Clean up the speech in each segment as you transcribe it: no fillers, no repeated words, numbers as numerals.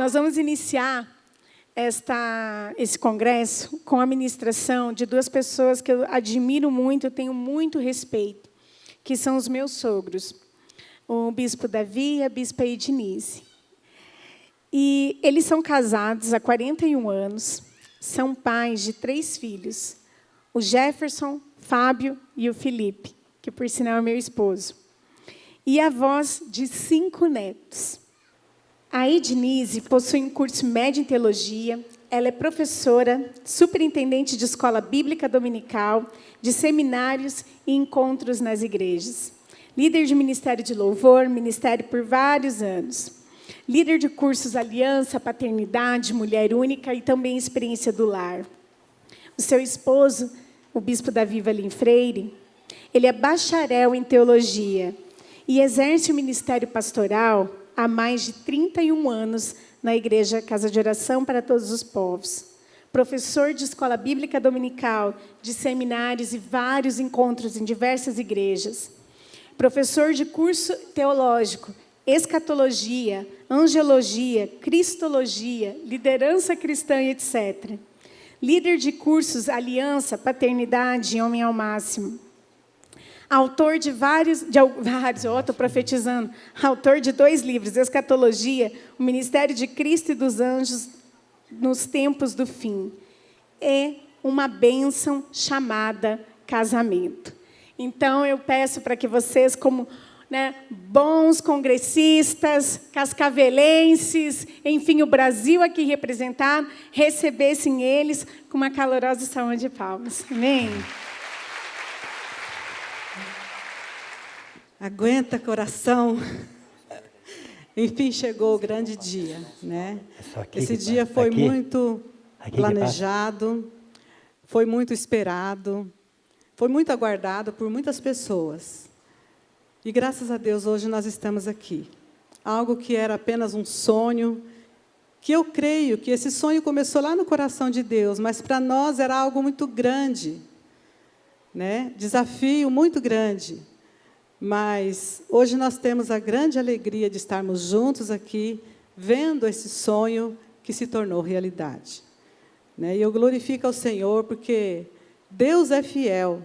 nós vamos iniciar esse congresso com a ministração de duas pessoas que eu admiro muito, eu tenho muito respeito, que são os meus sogros, o bispo Davi e a bispa Ednise. E eles são casados há 41 anos, são pais de 3 filhos, o Jefferson, Fábio e o Felipe, que por sinal é meu esposo, e avós de 5 netos. A Ednise possui um curso médio em teologia, ela é professora, superintendente de escola bíblica dominical, de seminários e encontros nas igrejas. Líder de ministério de louvor, ministério por vários anos. Líder de cursos Aliança, Paternidade, Mulher Única e também Experiência do Lar. O seu esposo, o bispo Davi Valim Freire, ele é bacharel em teologia e exerce o ministério pastoral há mais de 31 anos na Igreja Casa de Oração para Todos os Povos. Professor de escola bíblica dominical, de seminários e vários encontros em diversas igrejas. Professor de curso teológico, escatologia, angelologia, cristologia, liderança cristã e etc. Líder de cursos Aliança, Paternidade e Homem ao Máximo. Autor de estou profetizando, autor de 2 livros, Escatologia, o Ministério de Cristo e dos Anjos nos Tempos do Fim. É uma bênção chamada casamento. Então, eu peço para que vocês, como bons congressistas, cascavelenses, enfim, o Brasil aqui representado, recebessem eles com uma calorosa salva de palmas. Amém? Aguenta, coração. Enfim, chegou o grande dia, né? Esse dia foi muito planejado, foi muito esperado, foi muito aguardado por muitas pessoas. E, graças a Deus, hoje nós estamos aqui. Algo que era apenas um sonho, que eu creio que esse sonho começou lá no coração de Deus, mas para nós era algo muito grande, né? Desafio muito grande. Mas hoje nós temos a grande alegria de estarmos juntos aqui, vendo esse sonho que se tornou realidade. E eu glorifico ao Senhor, porque Deus é fiel.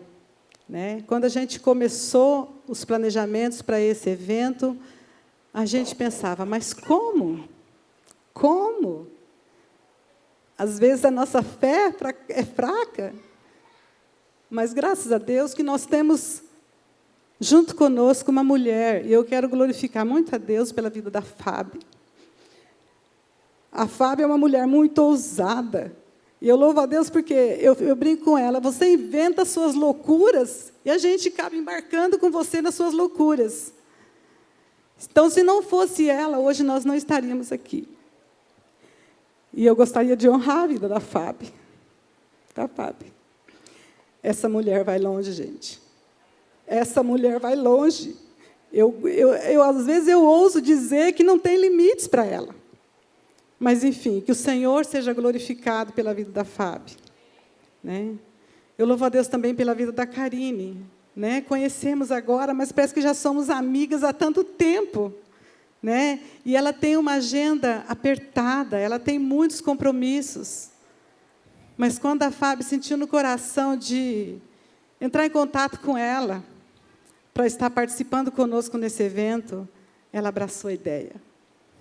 Quando a gente começou os planejamentos para esse evento, a gente pensava, mas como? Como? Às vezes a nossa fé é fraca, mas graças a Deus que nós temos junto conosco uma mulher, e eu quero glorificar muito a Deus pela vida da Fábio. A Fábio é uma mulher muito ousada, e eu louvo a Deus porque eu brinco com ela, você inventa suas loucuras, e a gente acaba embarcando com você nas suas loucuras. Então, se não fosse ela, hoje nós não estaríamos aqui. E eu gostaria de honrar a vida da Fábio. Tá, Fábio? Essa mulher vai longe, gente. Essa mulher vai longe. Às vezes, eu ouso dizer que não tem limites para ela. Mas, enfim, que o Senhor seja glorificado pela vida da Fábio. Eu louvo a Deus também pela vida da Karine. Conhecemos agora, mas parece que já somos amigas há tanto tempo. E ela tem uma agenda apertada, ela tem muitos compromissos. Mas, quando a Fábio sentiu no coração de entrar em contato com ela, para estar participando conosco nesse evento, ela abraçou a ideia.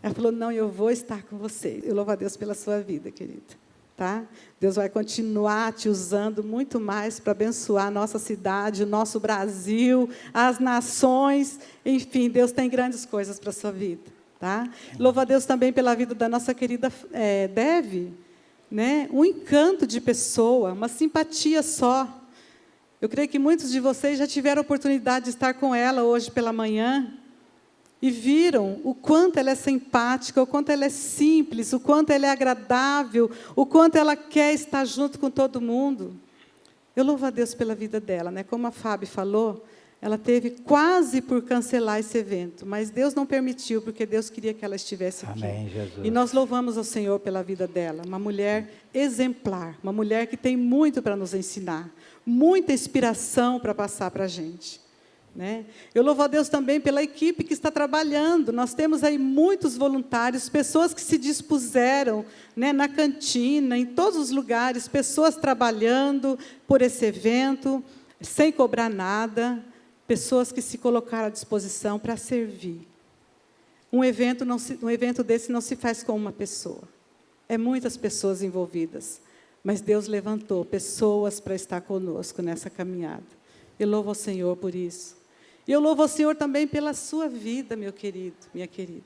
Ela falou, não, eu vou estar com você. Eu louvo a Deus pela sua vida, querida. Tá? Deus vai continuar te usando muito mais para abençoar a nossa cidade, o nosso Brasil, as nações. Enfim, Deus tem grandes coisas para a sua vida. Tá? Louvo a Deus também pela vida da nossa querida Devi. Um encanto de pessoa, uma simpatia só. Eu creio que muitos de vocês já tiveram a oportunidade de estar com ela hoje pela manhã e viram o quanto ela é simpática, o quanto ela é simples, o quanto ela é agradável, o quanto ela quer estar junto com todo mundo. Eu louvo a Deus pela vida dela. Como a Fábio falou, ela teve quase por cancelar esse evento, mas Deus não permitiu, porque Deus queria que ela estivesse aqui. Amém, Jesus. E nós louvamos ao Senhor pela vida dela, uma mulher exemplar, uma mulher que tem muito para nos ensinar, muita inspiração para passar para a gente. né? Eu louvo a Deus também pela equipe que está trabalhando. Nós temos aí muitos voluntários, pessoas que se dispuseram, né, na cantina, em todos os lugares, pessoas trabalhando por esse evento, sem cobrar nada, pessoas que se colocaram à disposição para servir. Um evento desse não se faz com uma pessoa. É muitas pessoas envolvidas. Mas Deus levantou pessoas para estar conosco nessa caminhada. Eu louvo ao Senhor por isso. E eu louvo ao Senhor também pela sua vida, meu querido, minha querida.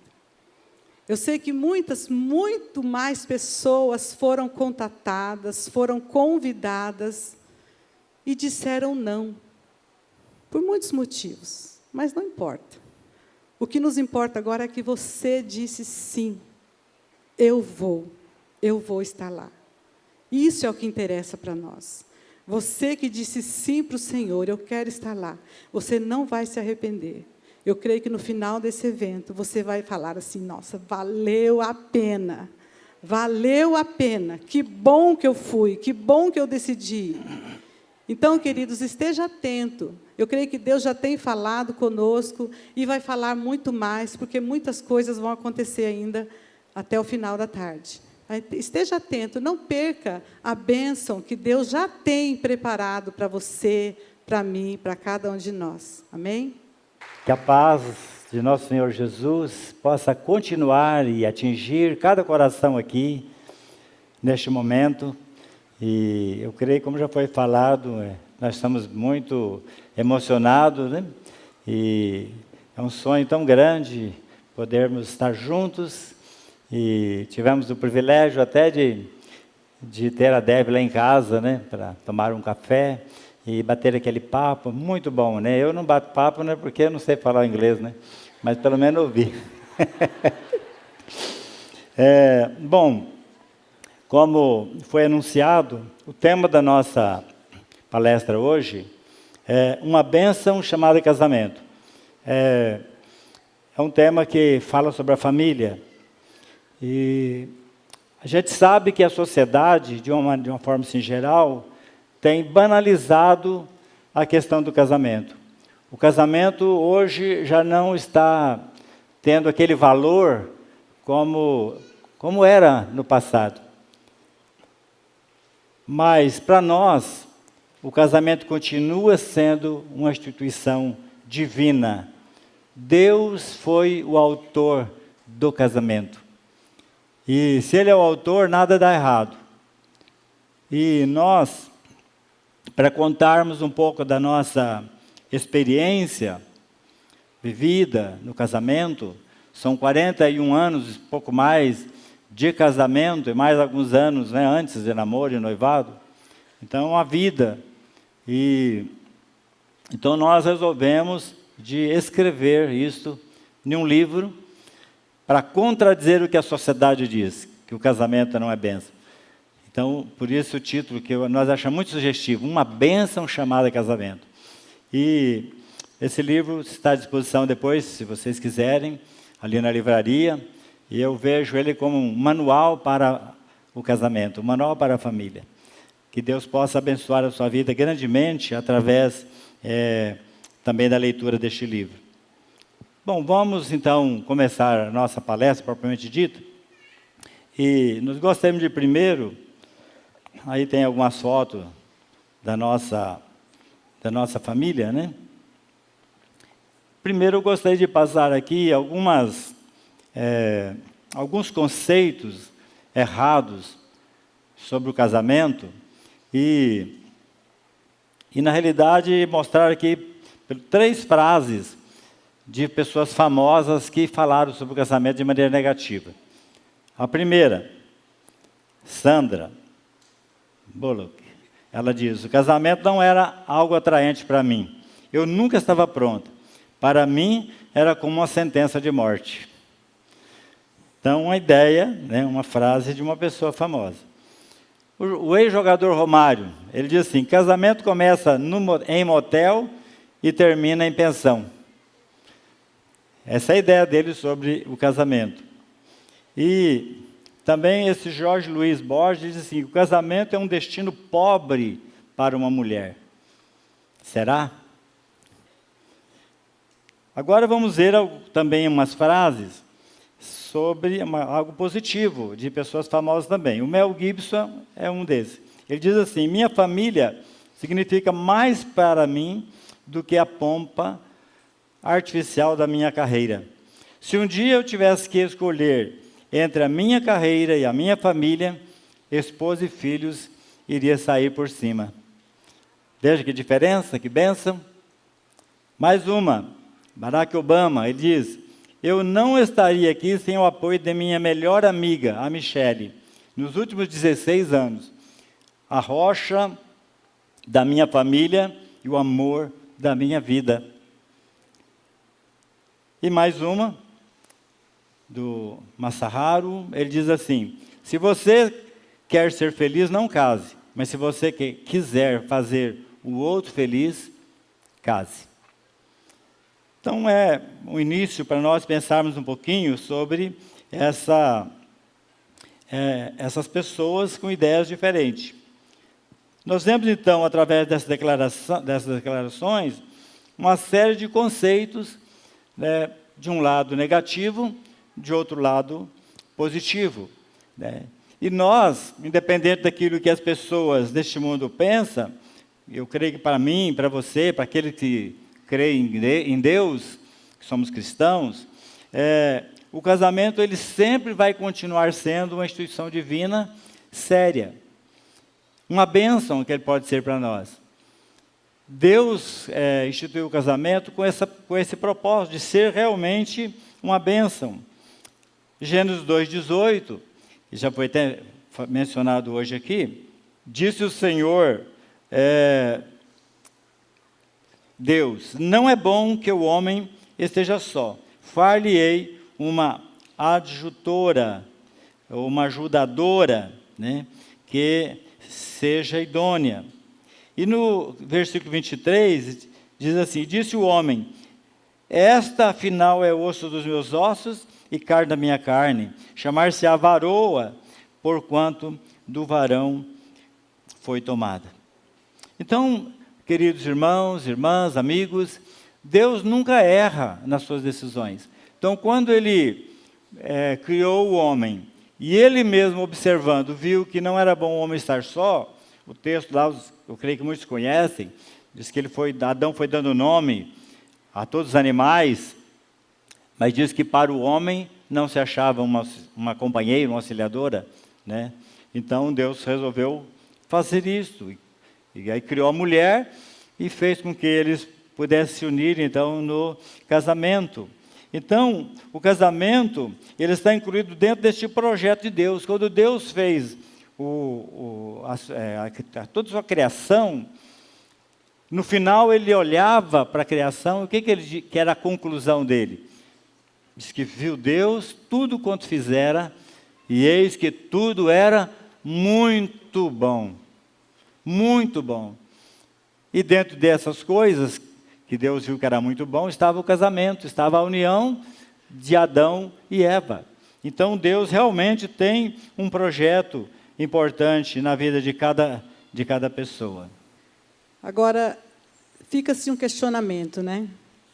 Eu sei que muito mais pessoas foram contatadas, foram convidadas e disseram não, por muitos motivos, mas não importa. O que nos importa agora é que você disse sim, eu vou estar lá. Isso é o que interessa para nós. Você que disse sim para o Senhor, eu quero estar lá, você não vai se arrepender. Eu creio que no final desse evento, você vai falar assim, nossa, valeu a pena, que bom que eu fui, que bom que eu decidi. Então, queridos, esteja atento. Eu creio que Deus já tem falado conosco e vai falar muito mais, porque muitas coisas vão acontecer ainda até o final da tarde. Esteja atento, não perca a bênção que Deus já tem preparado para você, para mim, para cada um de nós. Amém? Que a paz de nosso Senhor Jesus possa continuar e atingir cada coração aqui, neste momento. E eu creio, como já foi falado, nós estamos muito emocionados, né? E é um sonho tão grande podermos estar juntos. E tivemos o privilégio até de ter a Deb lá em casa, né, para tomar um café e bater aquele papo, muito bom, né? Eu não bato papo, né, porque eu não sei falar inglês, né? Mas pelo menos ouvi. Bom, como foi anunciado, o tema da nossa palestra hoje é uma bênção chamada casamento. É um tema que fala sobre a família. E a gente sabe que a sociedade, de uma forma assim, geral, tem banalizado a questão do casamento. O casamento hoje já não está tendo aquele valor como era no passado. Mas, para nós, o casamento continua sendo uma instituição divina. Deus foi o autor do casamento. E se Ele é o autor, nada dá errado. E nós, para contarmos um pouco da nossa experiência vivida no casamento, são 41 anos, pouco mais, de casamento, e mais alguns anos, né, antes de namoro e noivado. Então, é uma vida. Então, nós resolvemos de escrever isso em um livro, para contradizer o que a sociedade diz, que o casamento não é bênção. Então, por isso o título que nós achamos muito sugestivo, uma bênção chamada casamento. E esse livro está à disposição depois, se vocês quiserem, ali na livraria, e eu vejo ele como um manual para o casamento, um manual para a família. Que Deus possa abençoar a sua vida grandemente através também da leitura deste livro. Bom, vamos então começar a nossa palestra propriamente dita. E nós gostaríamos de primeiro, aí tem algumas fotos da nossa família, né? Primeiro eu gostaria de passar aqui alguns conceitos errados sobre o casamento e na realidade mostrar aqui 3 frases de pessoas famosas que falaram sobre o casamento de maneira negativa. A primeira, Sandra Bullock, ela diz: o casamento não era algo atraente para mim. Eu nunca estava pronta. Para mim, era como uma sentença de morte. Então, uma ideia, né, uma frase de uma pessoa famosa. O ex-jogador Romário, ele diz assim: casamento começa em motel e termina em pensão. Essa é a ideia dele sobre o casamento. E também esse Jorge Luiz Borges diz assim: o casamento é um destino pobre para uma mulher. Será? Agora vamos ver também umas frases sobre algo positivo, de pessoas famosas também. O Mel Gibson é um desses. Ele diz assim: minha família significa mais para mim do que a pompa artificial da minha carreira. Se um dia eu tivesse que escolher entre a minha carreira e a minha família, esposa e filhos iria sair por cima. Veja que diferença, que bênção. Mais uma, Barack Obama, ele diz: eu não estaria aqui sem o apoio de minha melhor amiga, a Michelle, nos últimos 16 anos. A rocha da minha família e o amor da minha vida. E mais uma, do Masaharu, ele diz assim: se você quer ser feliz, não case, mas se você quiser fazer o outro feliz, case. Então é um início para nós pensarmos um pouquinho sobre essas pessoas com ideias diferentes. Nós vemos então, através dessas declarações, uma série de conceitos, né, de um lado negativo, de outro lado positivo, né? E nós, independente daquilo que as pessoas deste mundo pensam, eu creio que para mim, para você, para aquele que crê em Deus, que somos cristãos, o casamento ele sempre vai continuar sendo uma instituição divina séria. Uma bênção que ele pode ser para nós. Deus instituiu o casamento com esse propósito de ser realmente uma bênção. Gênesis 2:18, que já foi até mencionado hoje aqui, disse o Senhor, Deus: não é bom que o homem esteja só. Far-lhe-ei uma adjutora, ou uma ajudadora, né, que seja idônea. E no versículo 23, diz assim: disse o homem: esta afinal é osso dos meus ossos e carne da minha carne. Chamar-se-á varoa, porquanto do varão foi tomada. Então, queridos irmãos, irmãs, amigos, Deus nunca erra nas suas decisões. Então, quando Ele criou o homem, e Ele mesmo observando, viu que não era bom o homem estar só, o texto lá, eu creio que muitos conhecem, diz que Adão foi dando nome a todos os animais, mas diz que para o homem não se achava uma companheira, uma auxiliadora, né? Então, Deus resolveu fazer isso. E aí criou a mulher e fez com que eles pudessem se unir, então, no casamento. Então, o casamento, ele está incluído dentro deste projeto de Deus. Quando Deus fez toda a sua criação, no final ele olhava para a criação, o que era a conclusão dele? Diz que viu Deus tudo quanto fizera, e eis que tudo era muito bom. Muito bom. E dentro dessas coisas, que Deus viu que era muito bom, estava o casamento, estava a união de Adão e Eva. Então Deus realmente tem um projeto importante na vida de cada pessoa. Agora, fica-se um questionamento, né?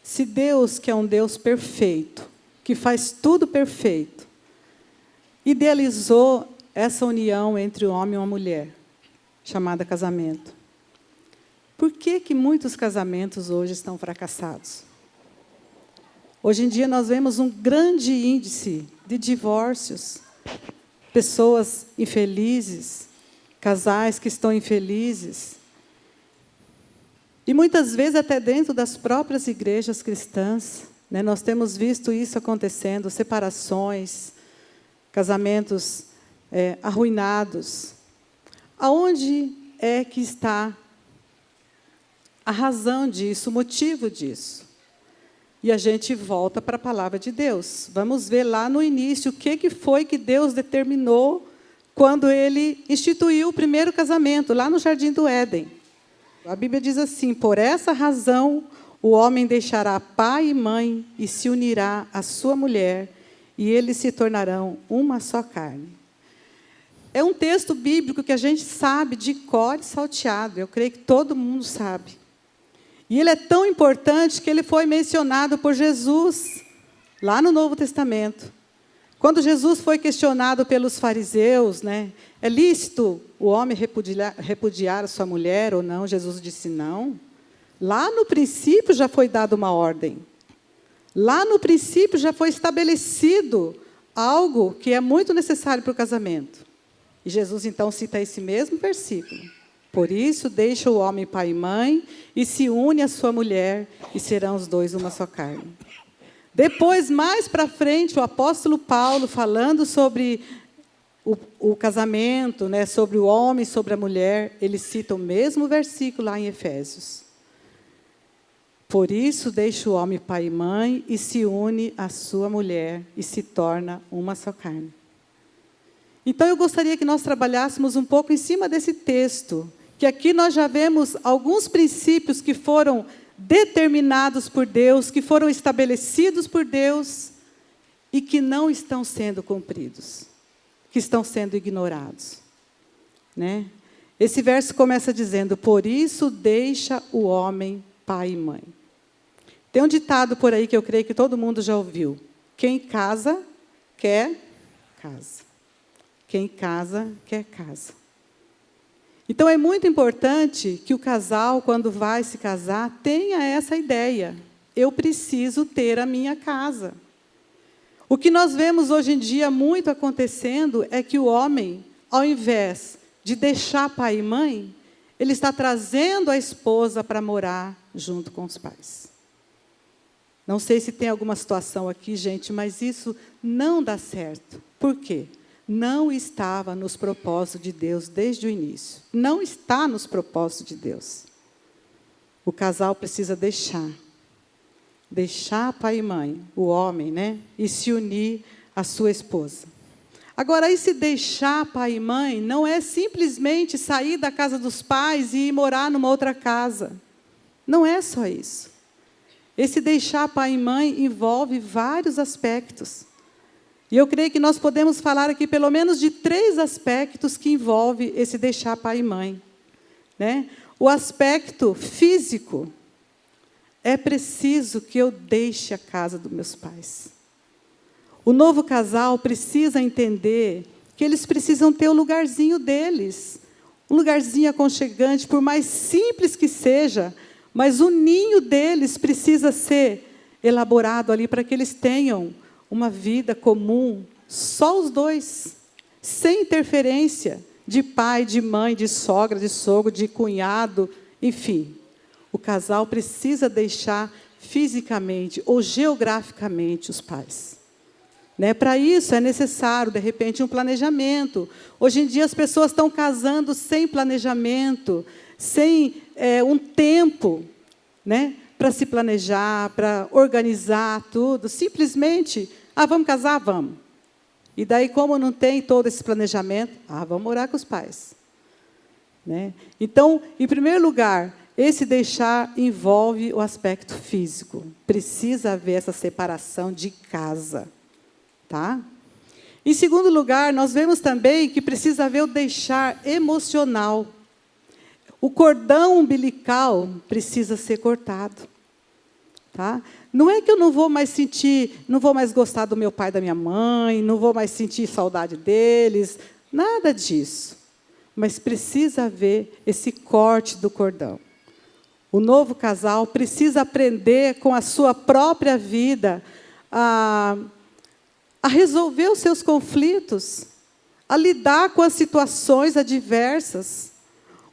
Se Deus, que é um Deus perfeito, que faz tudo perfeito, idealizou essa união entre o homem e uma mulher, chamada casamento, por que muitos casamentos hoje estão fracassados? Hoje em dia nós vemos um grande índice de divórcios, pessoas infelizes, casais que estão infelizes. E muitas vezes até dentro das próprias igrejas cristãs, né, nós temos visto isso acontecendo, separações, casamentos arruinados. Aonde é que está a razão disso, o motivo disso? E a gente volta para a palavra de Deus. Vamos ver lá no início o que foi que Deus determinou quando Ele instituiu o primeiro casamento, lá no Jardim do Éden. A Bíblia diz assim: por essa razão o homem deixará pai e mãe e se unirá à sua mulher, e eles se tornarão uma só carne. É um texto bíblico que a gente sabe de cor e salteado, eu creio que todo mundo sabe. E ele é tão importante que ele foi mencionado por Jesus, lá no Novo Testamento. Quando Jesus foi questionado pelos fariseus, né, é lícito o homem repudiar a sua mulher ou não? Jesus disse não. Lá no princípio já foi dada uma ordem. Lá no princípio já foi estabelecido algo que é muito necessário para o casamento. E Jesus então cita esse mesmo versículo. Por isso, deixa o homem pai e mãe e se une à sua mulher e serão os dois uma só carne. Depois, mais para frente, o apóstolo Paulo, falando sobre o casamento, né, sobre o homem, sobre a mulher, ele cita o mesmo versículo lá em Efésios. Por isso, deixa o homem pai e mãe e se une à sua mulher e se torna uma só carne. Então, eu gostaria que nós trabalhássemos um pouco em cima desse texto, que aqui nós já vemos alguns princípios que foram determinados por Deus, que foram estabelecidos por Deus e que não estão sendo cumpridos, que estão sendo ignorados, né? Esse verso começa dizendo, por isso deixa o homem pai e mãe. Tem um ditado por aí que eu creio que todo mundo já ouviu. Quem casa, quer casa. Quem casa, quer casa. Então, é muito importante que o casal, quando vai se casar, tenha essa ideia. Eu preciso ter a minha casa. O que nós vemos hoje em dia muito acontecendo é que o homem, ao invés de deixar pai e mãe, ele está trazendo a esposa para morar junto com os pais. Não sei se tem alguma situação aqui, gente, mas isso não dá certo. Por quê? Não estava nos propósitos de Deus desde o início. Não está nos propósitos de Deus. O casal precisa deixar pai e mãe, o homem, né? E se unir à sua esposa. Agora, esse deixar pai e mãe não é simplesmente sair da casa dos pais e ir morar numa outra casa. Não é só isso. Esse deixar pai e mãe envolve vários aspectos. E eu creio que nós podemos falar aqui pelo menos de 3 aspectos que envolve esse deixar pai e mãe, né? O aspecto físico. É preciso que eu deixe a casa dos meus pais. O novo casal precisa entender que eles precisam ter o lugarzinho deles, um lugarzinho aconchegante, por mais simples que seja, mas o ninho deles precisa ser elaborado ali para que eles tenham uma vida comum, só os dois, sem interferência de pai, de mãe, de sogra, de sogro, de cunhado, enfim. O casal precisa deixar fisicamente ou geograficamente os pais. Né? Para isso é necessário, de repente, um planejamento. Hoje em dia as pessoas estão casando sem planejamento, sem um tempo, né, para se planejar, para organizar tudo. Simplesmente, vamos casar? Vamos. E daí, como não tem todo esse planejamento, vamos morar com os pais. Né? Então, em primeiro lugar, esse deixar envolve o aspecto físico. Precisa haver essa separação de casa. Tá? Em segundo lugar, nós vemos também que precisa haver o deixar emocional. O cordão umbilical precisa ser cortado. Tá? Não é que eu não vou mais sentir, não vou mais gostar do meu pai e da minha mãe, não vou mais sentir saudade deles, nada disso. Mas precisa haver esse corte do cordão. O novo casal precisa aprender com a sua própria vida a resolver os seus conflitos, a lidar com as situações adversas.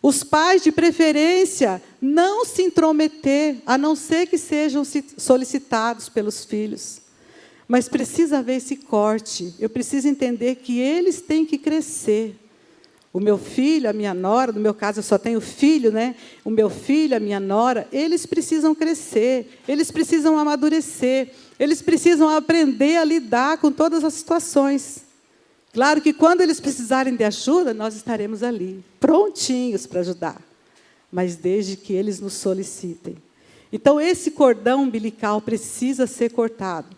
Os pais, de preferência, não se intrometer, a não ser que sejam solicitados pelos filhos. Mas precisa haver esse corte. Eu preciso entender que eles têm que crescer. O meu filho, a minha nora, no meu caso eu só tenho filho, né? O meu filho, a minha nora, eles precisam crescer, eles precisam amadurecer, eles precisam aprender a lidar com todas as situações. Claro que quando eles precisarem de ajuda, nós estaremos ali, prontinhos para ajudar. Mas desde que eles nos solicitem. Então, esse cordão umbilical precisa ser cortado.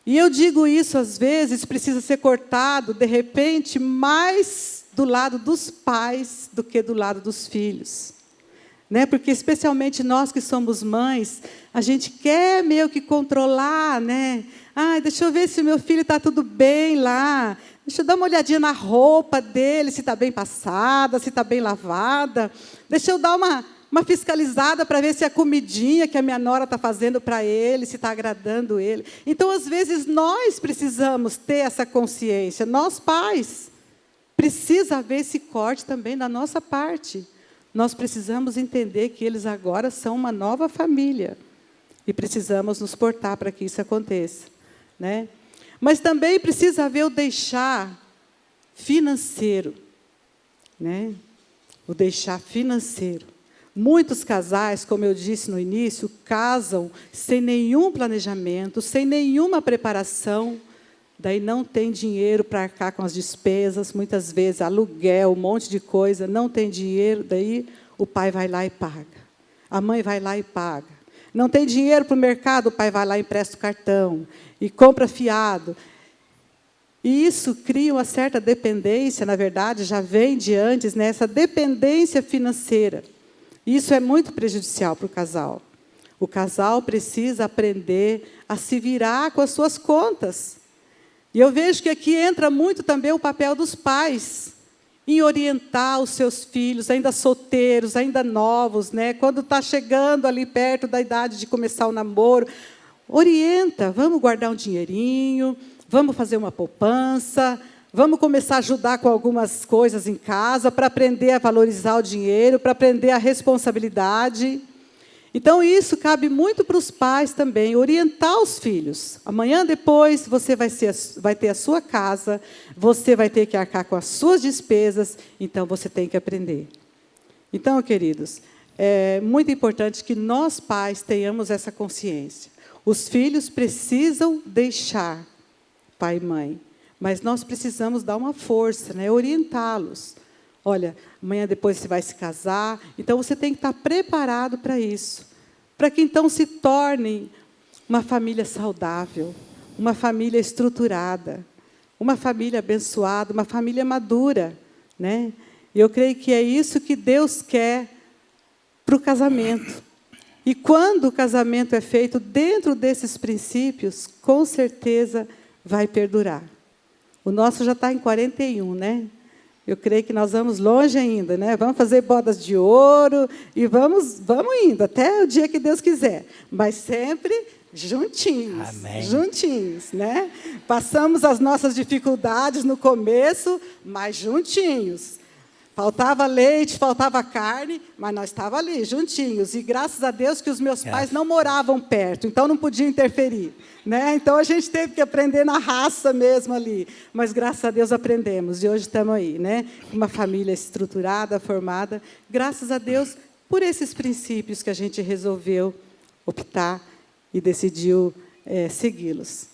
E eu digo isso, às vezes, precisa ser cortado, de repente, mais do lado dos pais do que do lado dos filhos. né? Porque, especialmente nós que somos mães, a gente quer meio que controlar, né? Ah, deixa eu ver se o meu filho está tudo bem lá. Deixa eu dar uma olhadinha na roupa dele, se está bem passada, se está bem lavada. Deixa eu dar uma fiscalizada para ver se a comidinha que a minha nora está fazendo para ele, se está agradando ele. Então, às vezes, nós precisamos ter essa consciência. Nós, pais, precisa haver esse corte também da nossa parte. Nós precisamos entender que eles agora são uma nova família. E precisamos nos portar para que isso aconteça, né? Mas também precisa haver o deixar financeiro, né? O deixar financeiro. Muitos casais, como eu disse no início, casam sem nenhum planejamento, sem nenhuma preparação, daí não tem dinheiro para arcar com as despesas, muitas vezes aluguel, um monte de coisa, não tem dinheiro, daí o pai vai lá e paga. A mãe vai lá e paga. Não tem dinheiro para o mercado, o pai vai lá e empresta o cartão e compra fiado. E isso cria uma certa dependência, na verdade, já vem de antes, né, essa dependência financeira. Isso é muito prejudicial para o casal. O casal precisa aprender a se virar com as suas contas. E eu vejo que aqui entra muito também o papel dos pais, em orientar os seus filhos, ainda solteiros, ainda novos, né? Quando está chegando ali perto da idade de começar o namoro, orienta, vamos guardar um dinheirinho, vamos fazer uma poupança, vamos começar a ajudar com algumas coisas em casa, para aprender a valorizar o dinheiro, para aprender a responsabilidade. Então, isso cabe muito para os pais também, orientar os filhos. Amanhã, depois, você vai ter a sua casa, você vai ter que arcar com as suas despesas, então você tem que aprender. Então, queridos, é muito importante que nós, pais, tenhamos essa consciência. Os filhos precisam deixar pai e mãe, mas nós precisamos dar uma força, né? Orientá-los. Olha, amanhã depois você vai se casar, então você tem que estar preparado para isso, para que então se torne uma família saudável, uma família estruturada, uma família abençoada, uma família madura, né? E eu creio que é isso que Deus quer para o casamento. E quando o casamento é feito dentro desses princípios, com certeza vai perdurar. O nosso já está em 41, né? Eu creio que nós vamos longe ainda, né? Vamos fazer bodas de ouro e vamos indo, até o dia que Deus quiser. Mas sempre juntinhos. Amém. Juntinhos, né? Passamos as nossas dificuldades no começo, mas juntinhos. Faltava leite, faltava carne, mas nós estávamos ali, juntinhos. E graças a Deus que os meus pais não moravam perto, então não podiam interferir, né? Então a gente teve que aprender na raça mesmo ali. Mas graças a Deus aprendemos. E hoje estamos aí, né? Uma família estruturada, formada. Graças a Deus por esses princípios que a gente resolveu optar e decidiu segui-los.